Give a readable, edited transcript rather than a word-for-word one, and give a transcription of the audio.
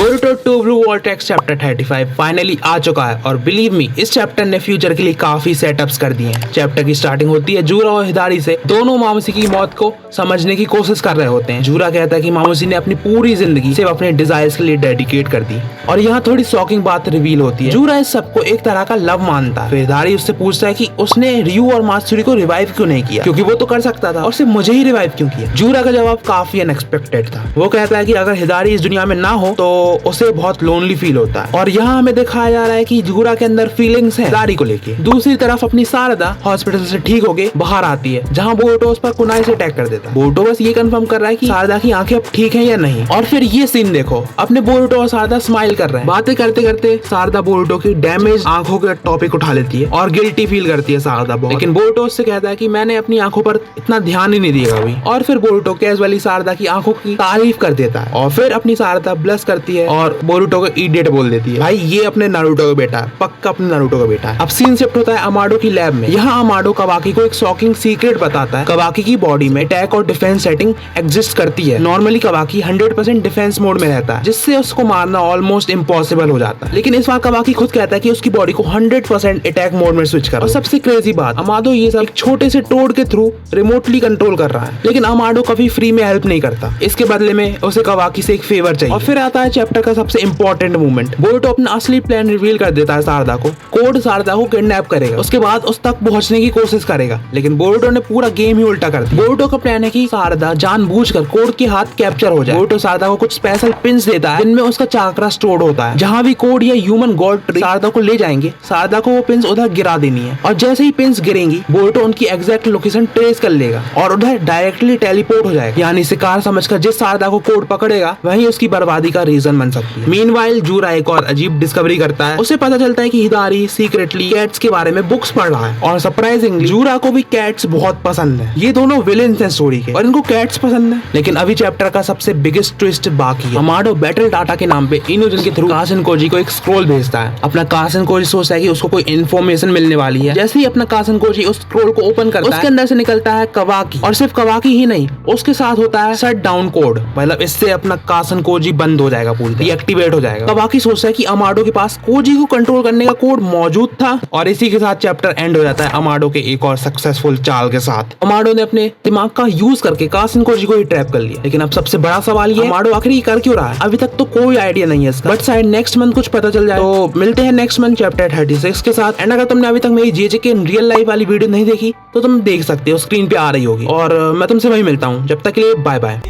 Boruto 2 blue vortex chapter 35 finally आ चुका है और बिलीव मी इस चैप्टर ने फ्यूचर के लिए काफी सेटअप्स कर दिए हैं। चैप्टर की स्टार्टिंग होती है जूरा और हिदारी से दोनों मामूसी की मौत को समझने की कोशिश कर रहे होते हैं। जूरा कहता है कि मामूसी ने अपनी पूरी जिंदगी सिर्फ अपने डिजायर्स के लिए डेडिकेट कर दी और यहाँ थोड़ी शॉकिंग बात रिवील होती है। जूरा इस सबको एक तरह का लव मानता है। फिर हिदारी उससे पूछता है कि उसने रियू और मात्सुरी को रिवाइव क्यों नहीं किया, क्योंकि वो तो कर सकता था और सिर्फ मुझे ही रिवाइव क्यों किया। जूरा का जवाब काफी अनएक्सपेक्टेड था। वो कहता है कि अगर हिदारी इस दुनिया में ना हो तो उसे बहुत लोनली फील होता है और यहाँ हमें दिखाया जा रहा है कि जूरा के अंदर फीलिंग्स है हिदारी को लेके। दूसरी तरफ अपनी शारदा हॉस्पिटल से ठीक होके बाहर आती है जहाँ बोरुटो उस पर कुनाई से अटैक कर देता है। बोरुटो बस ये कंफर्म कर रहा है कि शारदा की आंखें अब ठीक है या नहीं। और फिर ये सीन देखो, अपने बोरुटो और शारदा स्माइल कर रहे हैं। बातें करते करते शारदा बोरुटो की डैमेज आंखों के टॉपिक उठा लेती है और गिल्टी फील करती है शारदा बहुत। लेकिन बोरुटो उससे कहता है कि मैंने अपनी आंखों पर इतना ध्यान ही नहीं दिया अभी। और फिर बोरुटो कैजुअली शारदा की आंखों की तारीफ कर देता है और फिर अपनी शारदा ब्लश करती है और बोरुटो को इडियट बोल देती है। भाई ये अपने नारुतो का बेटा है, पक्का अपने नारुतो का बेटा है। अब सीन शिफ्ट होता है अमाडो की लैब में। यहाँ अमाडो कवाकी को एक शॉकिंग सीक्रेट बताता है। कवाकी की बॉडी में अटैक और डिफेंस सेटिंग एग्जिस्ट करती है। नॉर्मली कवाकी 100% डिफेंस मोड में रहता है जिससे उसको मारना ऑलमोस्ट इम्पॉसिबल हो जाता है। लेकिन इस बार कवाकी खुद कहता है कि उसकी बॉडी को 100% अटैक मोड में स्विच कर। और सबसे क्रेजी बात, अमाडो ये सब एक छोटे से टोड के थ्रू रिमोटली कंट्रोल कर रहा है। लेकिन अमाडो कभी फ्री में हेल्प नहीं करता। इसके बदले में उसे कवाकी से एक फेवर चाहिए। और फिर आता है चैप्टर का सबसे इंपॉर्टेंट मूवमेंट। बोरुटो अपना असली प्लान रिवील कर देता है शारदा को। कोड शारदा को किडनैप करेगा, उसके बाद उस तक पहुंचने की कोशिश करेगा। लेकिन बोरुटो ने पूरा गेम ही उल्टा कर दिया। बोरुटो का प्लान है कि शारदा जानबूझकर कोड के हाथ कैप्चर हो जाए। बोरुटो शारदा को कुछ स्पेशल पिन्स देता है जिनमें उसका चाक्रा स्टोर्ड होता है। जहां भी कोड या ह्यूमन गॉड ट्री शारदा को ले जाएंगे, शारदा को वो पिन्स उधर गिरा देनी है और जैसे ही पिन्स गिरेंगी बोरुटो उनकी एग्जैक्ट लोकेशन ट्रेस कर लेगा और उधर डायरेक्टली टेलीपोर्ट हो जाएगा। यानी शिकार समझकर जिस शारदा को कोड पकड़ेगा वही उसकी बर्बादी का रीजन बन सकती है। मीनवाइल जूरा एक और अजीब डिस्कवरी करता है। उसे पता चलता है कि हिदारी सीक्रेटली कैट्स के बारे में बुक्स पढ़ रहा है और सरप्राइजिंगली जूरा को भी कैट्स बहुत पसंद है। ये दोनों विलेन्स हैं स्टोरी के और इनको कैट्स पसंद है। लेकिन अभी चैप्टर का सबसे बिगेस्ट ट्विस्ट बाकी है। अमाडो बैटल डाटा के नाम पे इनुजन के थ्रू कासन कोजी को एक स्क्रोल भेजता है। अपना कासन कोजी सोचता है कि उसको कोई इन्फॉर्मेशन मिलने वाली है। जैसे ही अपना कासन कोजी उस स्क्रोल को ओपन करता है, उसके अंदर से निकलता है कवाकी। और सिर्फ कवाकी ही नहीं, उसके साथ होता है शट डाउन कोड। मतलब इससे अपना कासन कोजी बंद हो जाएगा, पूरी डीएक्टिवेट हो जाएगा। कवाकी सोचता है कि अमाडो के पास कोजी को कंट्रोल करने का कोड मौजूद था और इसी के साथ चैप्टर एंड हो जाता है अमाडो के एक और सक्सेसफुल चाल के साथ। अमाडो ने अपने दिमाग का यूज करके कासन कोजी को ही ट्रैप कर लिया। लेकिन अब सबसे बड़ा सवाल ये, अमाडो आखिर ये कर क्यों रहा है? अभी तक तो कोई आइडिया नहीं है इसका, बट शायद नेक्स्ट मंथ कुछ पता चल जाए। तो मिलते हैं नेक्स्ट मंथ चैप्टर 36 के साथ। एंड अगर तुमने अभी तक मेरी जेजेके इन रियल लाइफ वाली वीडियो नहीं देखी तो तुम देख सकते हो, स्क्रीन पे आ रही होगी। और मैं तुमसे वही मिलता हूँ, जब तक के लिए बाय बाय।